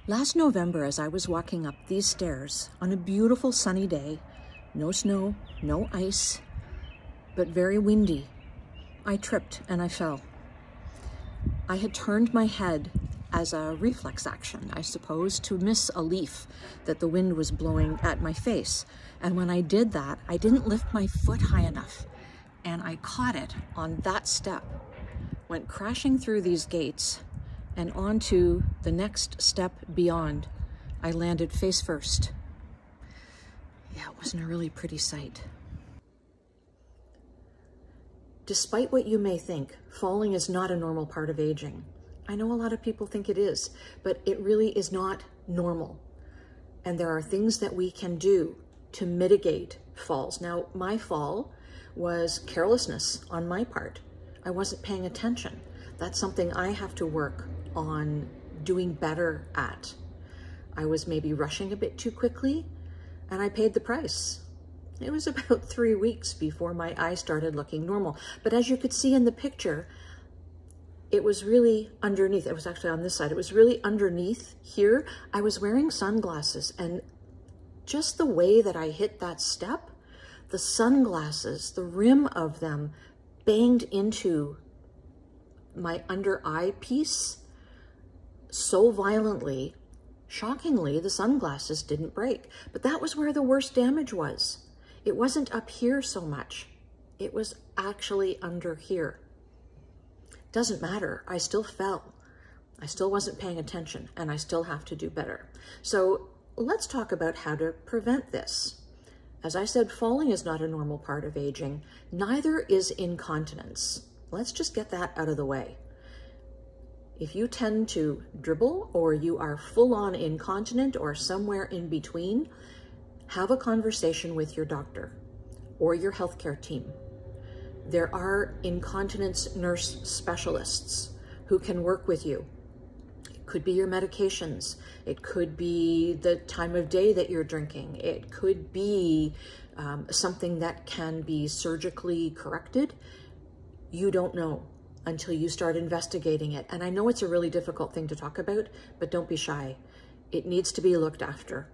Last November, as I was walking up these stairs on a beautiful sunny day, no snow, no ice, but very windy, I tripped and I fell. I had turned my head as a reflex action, I suppose, to miss a leaf that the wind was blowing at my face. And when I did that, I didn't lift my foot high enough, and I caught it on that step, went crashing through these gates and onto the next step beyond. I landed face first. Yeah, it wasn't a really pretty sight. Despite what you may think, falling is not a normal part of aging. I know a lot of people think it is, but it really is not normal. And there are things that we can do to mitigate falls. Now, my fall was carelessness on my part. I wasn't paying attention. That's something I have to work on doing better at. I was maybe rushing a bit too quickly, and I paid the price. It was about 3 weeks before my eye started looking normal. But as you could see in the picture, it was really underneath. It was actually on this side. It was really underneath here. I was wearing sunglasses, and just the way that I hit that step, the sunglasses, the rim of them banged into my under eye piece so violently. Shockingly, the sunglasses didn't break, but that was where the worst damage was. It wasn't up here so much. It was actually under here. Doesn't matter. I still fell. I still wasn't paying attention, and I still have to do better. So let's talk about how to prevent this. As I said, falling is not a normal part of aging. Neither is incontinence. Let's just get that out of the way. If you tend to dribble, or you are full-on incontinent, or somewhere in between, have a conversation with your doctor or your healthcare team. There are incontinence nurse specialists who can work with you. It could be your medications. It could be the time of day that you're drinking. It could be something that can be surgically corrected. You don't know until you start investigating it. And I know it's a really difficult thing to talk about, but don't be shy. It needs to be looked after.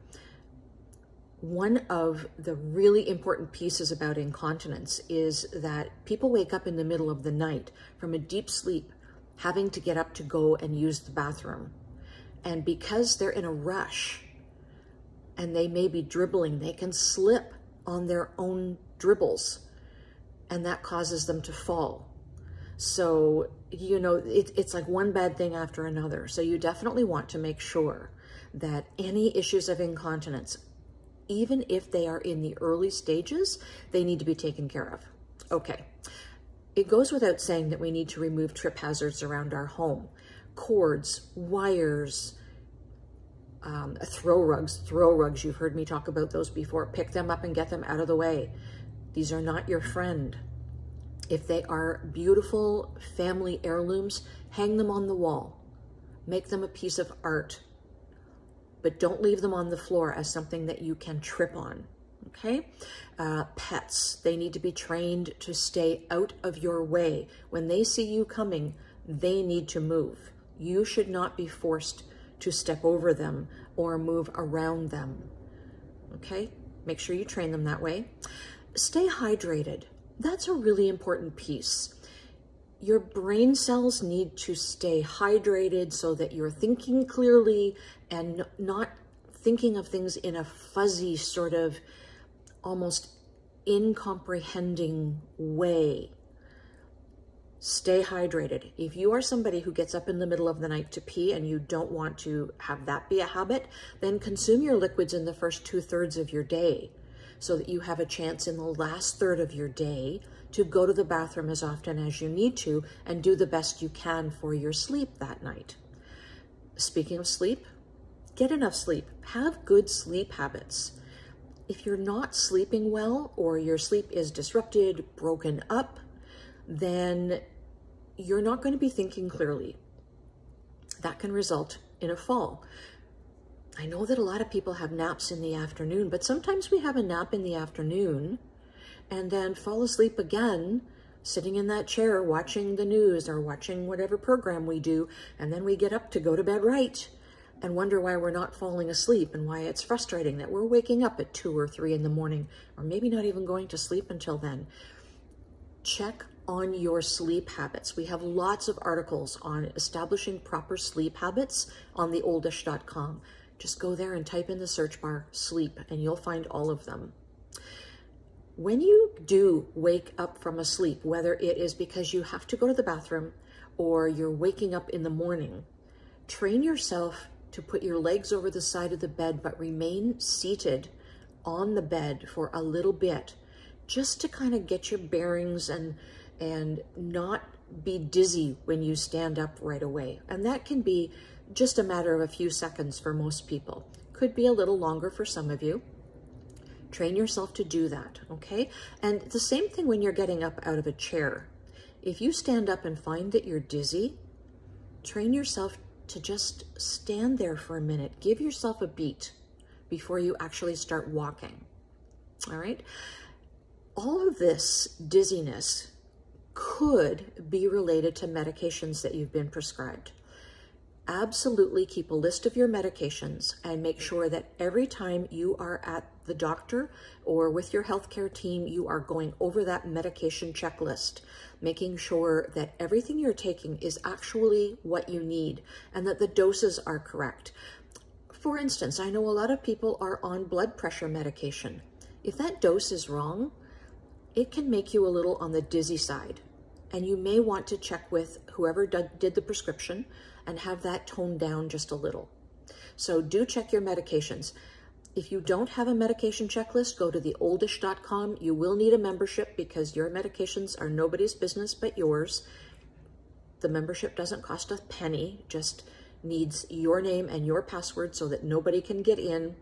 One of the really important pieces about incontinence is that people wake up in the middle of the night from a deep sleep, having to get up to go and use the bathroom. And because they're in a rush and they may be dribbling, they can slip on their own dribbles, and that causes them to fall. So, you know, it's like one bad thing after another. So you definitely want to make sure that any issues of incontinence, even if they are in the early stages, they need to be taken care of. Okay, it goes without saying that we need to remove trip hazards around our home. Cords, wires, throw rugs, you've heard me talk about those before. Pick them up and get them out of the way. These are not your friend. If they are beautiful family heirlooms, hang them on the wall. Make them a piece of art. But don't leave them on the floor as something that you can trip on, okay? Pets, they need to be trained to stay out of your way. When they see you coming, they need to move. You should not be forced to step over them or move around them, okay? Make sure you train them that way. Stay hydrated. That's a really important piece. Your brain cells need to stay hydrated so that you're thinking clearly and not thinking of things in a fuzzy sort of almost incomprehending way. Stay hydrated. If you are somebody who gets up in the middle of the night to pee and you don't want to have that be a habit, then consume your liquids in the first 2/3 of your day so that you have a chance in the last third of your day to go to the bathroom as often as you need to and do the best you can for your sleep that night. Speaking of sleep, get enough sleep. Have good sleep habits. If you're not sleeping well, or your sleep is disrupted, broken up, then you're not going to be thinking clearly. That can result in a fall. I know that a lot of people have naps in the afternoon, but sometimes we have a nap in the afternoon and then fall asleep again, sitting in that chair, watching the news or watching whatever program we do, and then we get up to go to bed right. and wonder why we're not falling asleep and why it's frustrating that we're waking up at 2 or 3 in the morning, or maybe not even going to sleep until then. Check on your sleep habits. We have lots of articles on establishing proper sleep habits on theoldish.com. Just go there and type in the search bar sleep and you'll find all of them. When you do wake up from a sleep, whether it is because you have to go to the bathroom or you're waking up in the morning, train yourself to put your legs over the side of the bed but remain seated on the bed for a little bit, just to kind of get your bearings and not be dizzy when you stand up right away. And that can be just a matter of a few seconds for most people. Could be a little longer for some of you. Train yourself to do that, okay? And the same thing when you're getting up out of a chair. If you stand up and find that you're dizzy, train yourself to just stand there for a minute. Give yourself a beat before you actually start walking, all right? All of this dizziness could be related to medications that you've been prescribed. Absolutely keep a list of your medications and make sure that every time you are at the doctor or with your healthcare team, you are going over that medication checklist, making sure that everything you're taking is actually what you need and that the doses are correct. For instance, I know a lot of people are on blood pressure medication. If that dose is wrong, it can make you a little on the dizzy side. And you may want to check with whoever did the prescription and have that toned down just a little. So do check your medications. If you don't have a medication checklist, go to theoldish.com. You will need a membership because your medications are nobody's business but yours. The membership doesn't cost a penny, just needs your name and your password so that nobody can get in.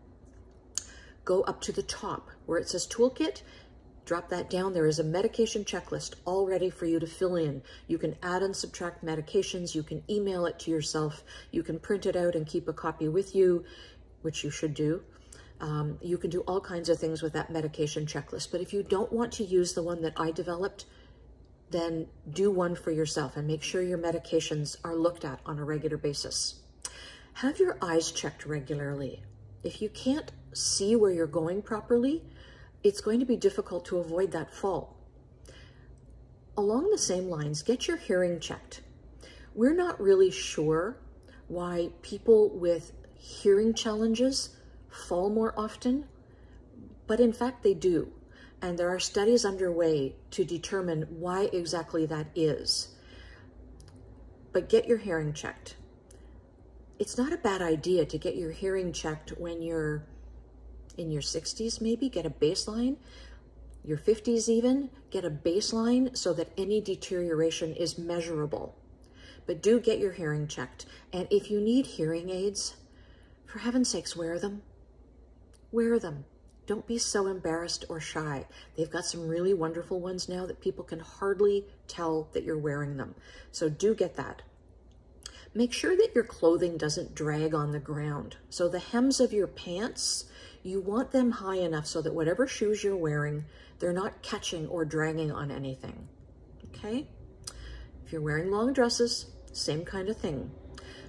Go up to the top where it says toolkit. Drop that down. There is a medication checklist all ready for you to fill in. You can add and subtract medications. You can email it to yourself. You can print it out and keep a copy with you, which you should do. You can do all kinds of things with that medication checklist. But if you don't want to use the one that I developed, then do one for yourself and make sure your medications are looked at on a regular basis. Have your eyes checked regularly. If you can't see where you're going properly, it's going to be difficult to avoid that fall. Along the same lines, get your hearing checked. We're not really sure why people with hearing challenges fall more often, but in fact they do. And there are studies underway to determine why exactly that is. But get your hearing checked. It's not a bad idea to get your hearing checked when you're in your 60s, maybe get a baseline, your 50s even, get a baseline so that any deterioration is measurable. But do get your hearing checked. And if you need hearing aids, for heaven's sakes, wear them. Wear them. Don't be so embarrassed or shy. They've got some really wonderful ones now that people can hardly tell that you're wearing them. So do get that. Make sure that your clothing doesn't drag on the ground. So the hems of your pants, you want them high enough so that whatever shoes you're wearing, they're not catching or dragging on anything, okay? If you're wearing long dresses, same kind of thing.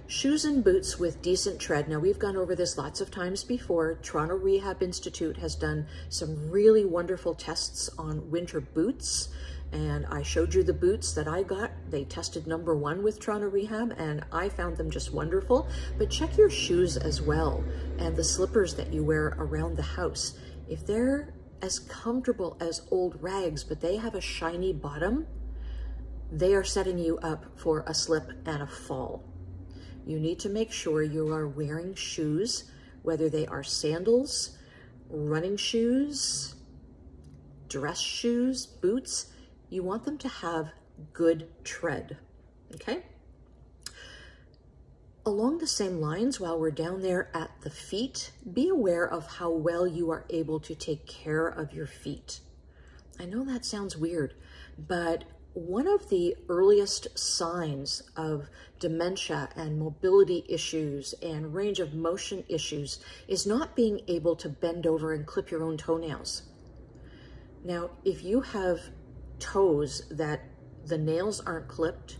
Shoes and boots with decent tread. Now, we've gone over this lots of times before. Toronto Rehab Institute has done some really wonderful tests on winter boots, and I showed you the boots that I got. They tested #1 with Toronto Rehab, and I found them just wonderful. But check your shoes as well, and the slippers that you wear around the house. If they're as comfortable as old rags, but they have a shiny bottom, they are setting you up for a slip and a fall. You need to make sure you are wearing shoes, whether they are sandals, running shoes, dress shoes, boots. You want them to have good tread, okay? Along the same lines, while we're down there at the feet, be aware of how well you are able to take care of your feet. I know that sounds weird, but one of the earliest signs of dementia and mobility issues and range of motion issues is not being able to bend over and clip your own toenails. Now, if you have toes that the nails aren't clipped,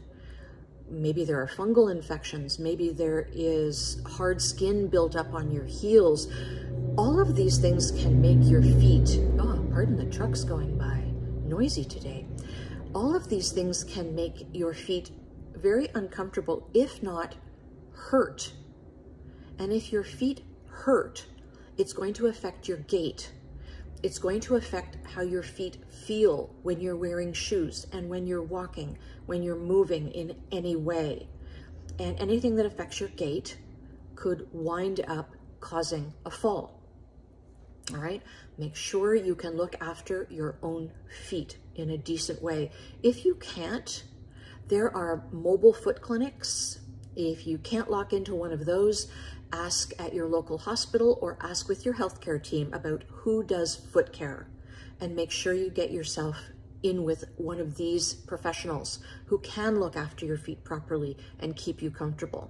maybe there are fungal infections, maybe there is hard skin built up on your heels. All of these things can make your feet, oh, pardon the trucks going by, noisy today. All of these things can make your feet very uncomfortable, if not hurt. And if your feet hurt, it's going to affect your gait. It's going to affect how your feet feel when you're wearing shoes and when you're walking, when you're moving in any way. And anything that affects your gait could wind up causing a fall. All right? Make sure you can look after your own feet in a decent way. If you can't, there are mobile foot clinics. If you can't lock into one of those, ask at your local hospital or ask with your healthcare team about who does foot care, and make sure you get yourself in with one of these professionals who can look after your feet properly and keep you comfortable.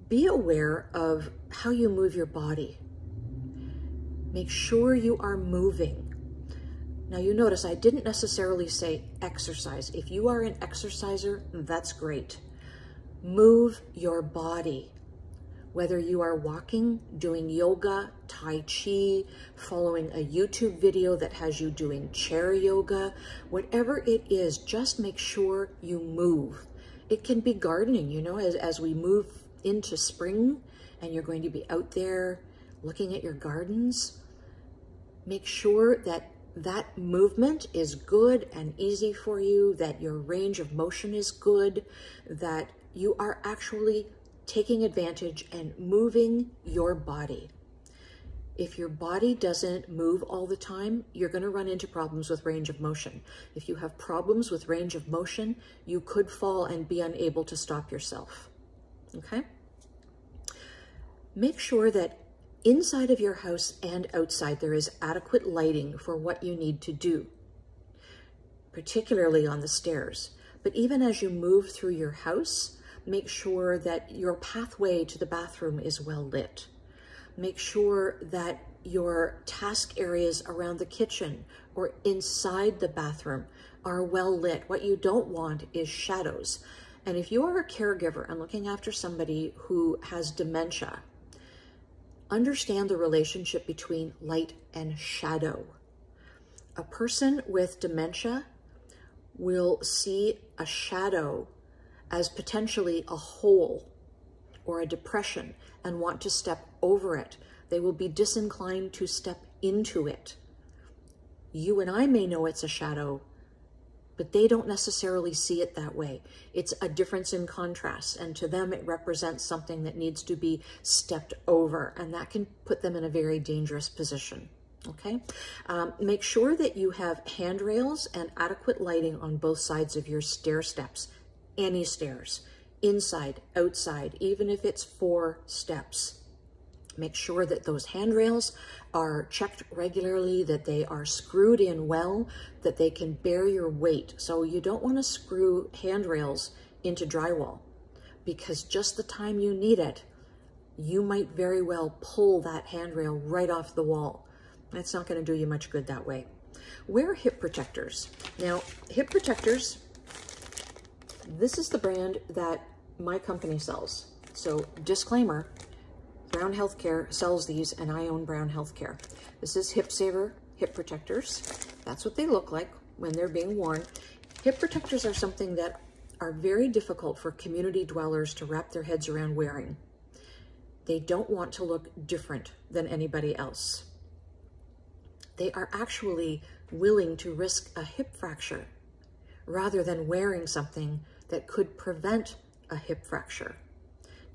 Be aware of how you move your body. Make sure you are moving. Now you notice I didn't necessarily say exercise. If you are an exerciser, that's great. Move your body. Whether you are walking, doing yoga, Tai Chi, following a YouTube video that has you doing chair yoga, whatever it is, just make sure you move. It can be gardening, you know, as we move into spring and you're going to be out there looking at your gardens. Make sure that that movement is good and easy for you, that your range of motion is good, that you are actually taking advantage and moving your body. If your body doesn't move all the time, you're going to run into problems with range of motion. If you have problems with range of motion, you could fall and be unable to stop yourself. Okay? Make sure that inside of your house and outside there is adequate lighting for what you need to do, particularly on the stairs. But even as you move through your house, make sure that your pathway to the bathroom is well lit. Make sure that your task areas around the kitchen or inside the bathroom are well lit. What you don't want is shadows. And if you are a caregiver and looking after somebody who has dementia, understand the relationship between light and shadow. A person with dementia will see a shadow as potentially a hole or a depression and want to step over it. They will be disinclined to step into it. You and I may know it's a shadow, but they don't necessarily see it that way. It's a difference in contrast, and to them it represents something that needs to be stepped over, and that can put them in a very dangerous position. Okay? Make sure that you have handrails and adequate lighting on both sides of your stair steps. Any stairs, inside, outside, even if it's 4 steps. Make sure that those handrails are checked regularly, that they are screwed in well, that they can bear your weight. So you don't want to screw handrails into drywall, because just the time you need it, you might very well pull that handrail right off the wall. That's not going to do you much good that way. Wear hip protectors. Now, hip protectors, this is the brand that my company sells. So disclaimer, Brown Healthcare sells these and I own Brown Healthcare. This is Hip Saver hip protectors. That's what they look like when they're being worn. Hip protectors are something that are very difficult for community dwellers to wrap their heads around wearing. They don't want to look different than anybody else. They are actually willing to risk a hip fracture rather than wearing something that could prevent a hip fracture.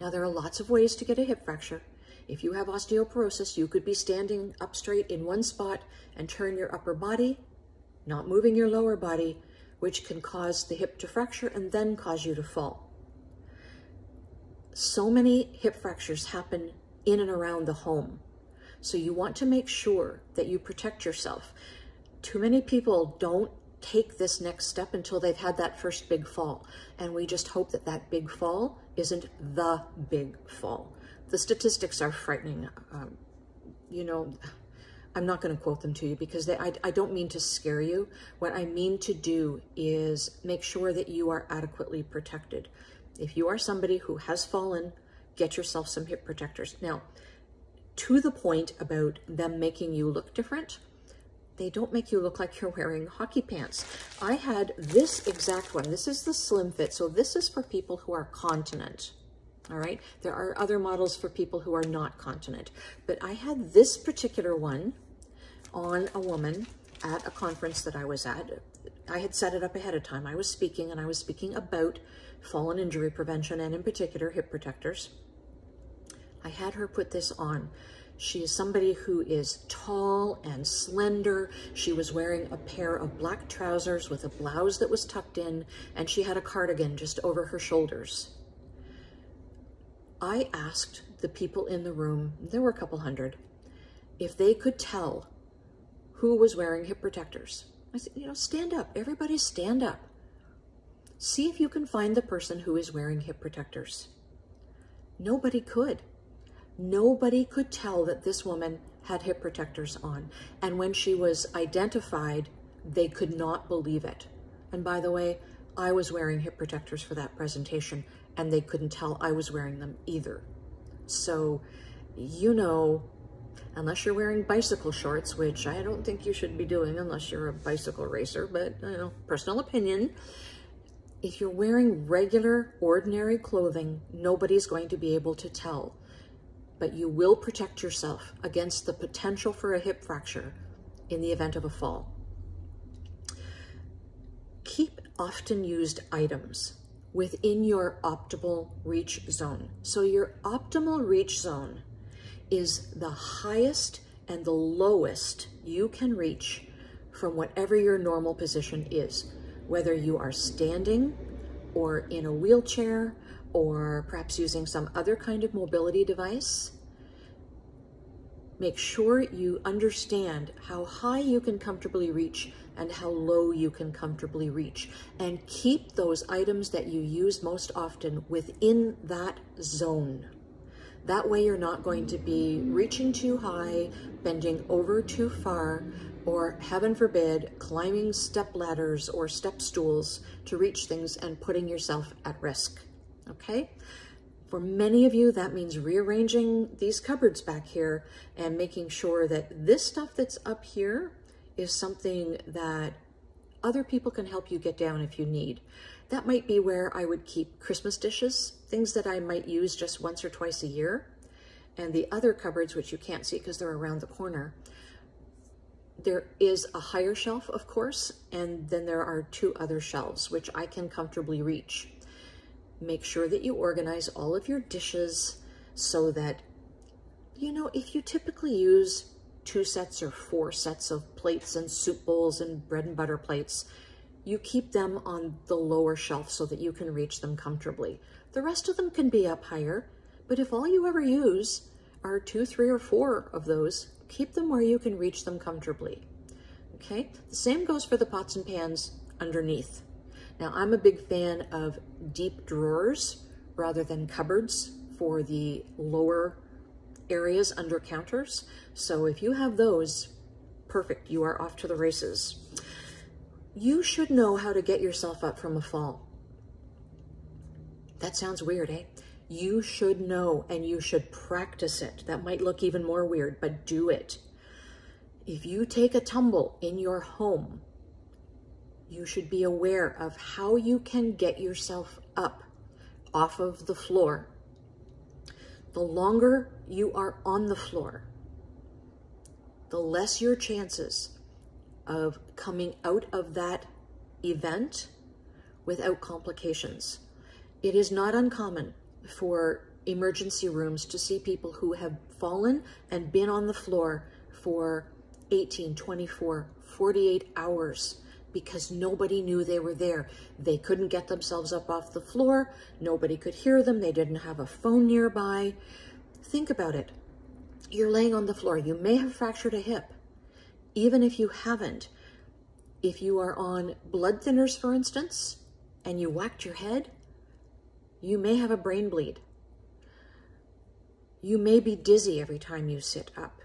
Now, there are lots of ways to get a hip fracture. If you have osteoporosis, you could be standing up straight in one spot and turn your upper body, not moving your lower body, which can cause the hip to fracture and then cause you to fall. So many hip fractures happen in and around the home. So you want to make sure that you protect yourself. Too many people don't take this next step until they've had that first big fall. And we just hope that that big fall isn't the big fall. The statistics are frightening. You know, I'm not going to quote them to you because I don't mean to scare you. What I mean to do is make sure that you are adequately protected. If you are somebody who has fallen, get yourself some hip protectors. Now, to the point about them making you look different, they don't make you look like you're wearing hockey pants. I had this exact one. This is the slim fit. So this is for people who are continent. All right. There are other models for people who are not continent, but I had this particular one on a woman at a conference that I was at. I had set it up ahead of time. I was speaking, and I was speaking about fall and injury prevention, and in particular hip protectors. I had her put this on. She is somebody who is tall and slender. She was wearing a pair of black trousers with a blouse that was tucked in, and she had a cardigan just over her shoulders. I asked the people in the room, there were a couple hundred, if they could tell who was wearing hip protectors. I said, you know, stand up. Everybody stand up. See if you can find the person who is wearing hip protectors. Nobody could. Nobody could tell that this woman had hip protectors on. And when she was identified, they could not believe it. And by the way, I was wearing hip protectors for that presentation, and they couldn't tell I was wearing them either. So, you know, unless you're wearing bicycle shorts, which I don't think you should be doing unless you're a bicycle racer, but, you know, personal opinion, if you're wearing regular, ordinary clothing, nobody's going to be able to tell. But you will protect yourself against the potential for a hip fracture in the event of a fall. Keep often used items within your optimal reach zone. So your optimal reach zone is the highest and the lowest you can reach from whatever your normal position is, whether you are standing or in a wheelchair or perhaps using some other kind of mobility device. Make sure you understand how high you can comfortably reach and how low you can comfortably reach, and keep those items that you use most often within that zone. That way you're not going to be reaching too high, bending over too far, or heaven forbid, climbing step ladders or step stools to reach things and putting yourself at risk, okay? For many of you, that means rearranging these cupboards back here and making sure that this stuff that's up here is something that other people can help you get down if you need. That might be where I would keep Christmas dishes, things that I might use just once or twice a year. And the other cupboards, which you can't see because they're around the corner, there is a higher shelf, of course, and then there are two other shelves, which I can comfortably reach. Make sure that you organize all of your dishes so that, you know, if you typically use 2 sets or 4 sets of plates and soup bowls and bread and butter plates, you keep them on the lower shelf so that you can reach them comfortably. The rest of them can be up higher, but if all you ever use are 2, 3, or 4 of those, keep them where you can reach them comfortably, okay? The same goes for the pots and pans underneath. Now, I'm a big fan of deep drawers rather than cupboards for the lower areas under counters. So if you have those, perfect, you are off to the races. You should know how to get yourself up from a fall. That sounds weird, eh? You should know, and you should practice it. That might look even more weird, but do it. If you take a tumble in your home, you should be aware of how you can get yourself up off of the floor. The longer you are on the floor, the less your chances of coming out of that event without complications. It is not uncommon for emergency rooms to see people who have fallen and been on the floor for 18, 24, 48 hours because nobody knew they were there. They couldn't get themselves up off the floor. Nobody could hear them. They didn't have a phone nearby. Think about it. You're laying on the floor. You may have fractured a hip. Even if you haven't, if you are on blood thinners, for instance, and you whacked your head, you may have a brain bleed. You may be dizzy every time you sit up.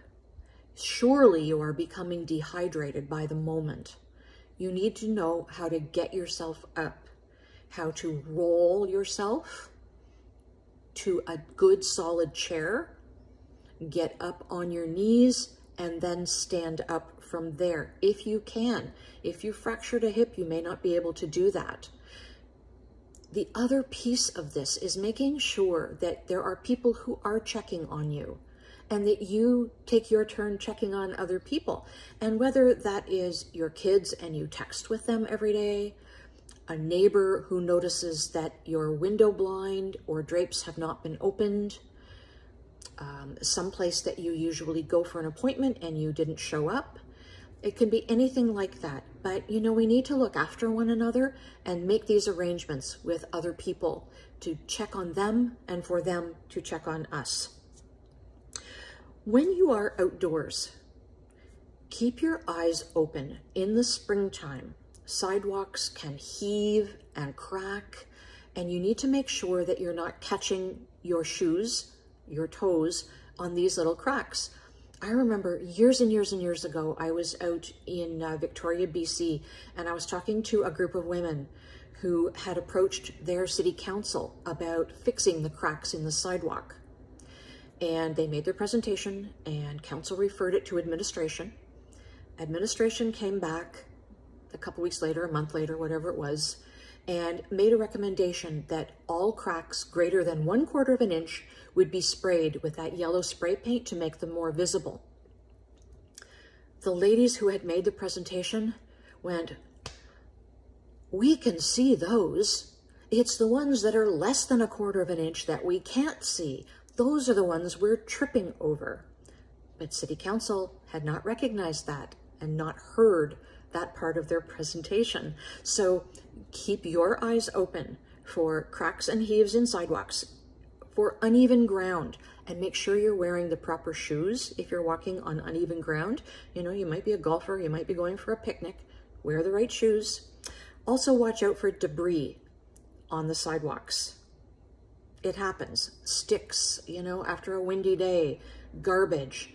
surely you are becoming dehydrated by the moment. You need to know how to get yourself up, how to roll yourself to a good solid chair, get up on your knees, and then stand up from there if you can. If you fractured a hip, you may not be able to do that. The other piece of this is making sure that there are people who are checking on you and that you take your turn checking on other people. And whether that is your kids and you text with them every day, a neighbor who notices that your window blind or drapes have not been opened, someplace that you usually go for an appointment and you didn't show up. It can be anything like that. But, you know, we need to look after one another and make these arrangements with other people to check on them and for them to check on us. When you are outdoors, keep your eyes open. In the springtime, sidewalks can heave and crack, and you need to make sure that you're not catching your shoes, your toes, on these little cracks. I remember years and years and years ago, I was out in Victoria, BC, and I was talking to a group of women who had approached their city council about fixing the cracks in the sidewalk. And they made their presentation, and council referred it to administration. Administration came back a couple weeks later, a month later, whatever it was, and made a recommendation that all cracks greater than 1/4 of an inch would be sprayed with that yellow spray paint to make them more visible. The ladies who had made the presentation went, "We can see those. It's the ones that are less than 1/4 of an inch that we can't see. Those are the ones we're tripping over." But City Council had not recognized that and not heard that part of their presentation. So keep your eyes open for cracks and heaves in sidewalks, for uneven ground, and make sure you're wearing the proper shoes if you're walking on uneven ground. You know, you might be a golfer, you might be going for a picnic. Wear the right shoes. Also watch out for debris on the sidewalks. It happens. Sticks, you know, after a windy day, garbage.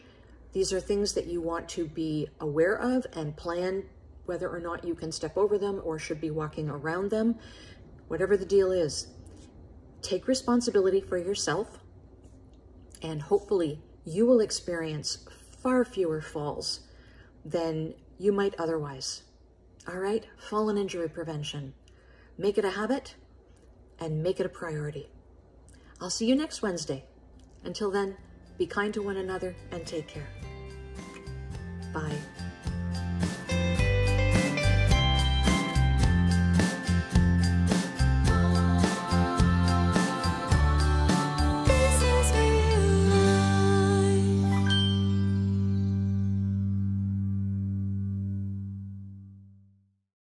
These are things that you want to be aware of and plan whether or not you can step over them or should be walking around them. Whatever the deal is, take responsibility for yourself, and hopefully you will experience far fewer falls than you might otherwise. All right, fall and injury prevention. Make it a habit and make it a priority. I'll see you next Wednesday. Until then, be kind to one another and take care. Bye.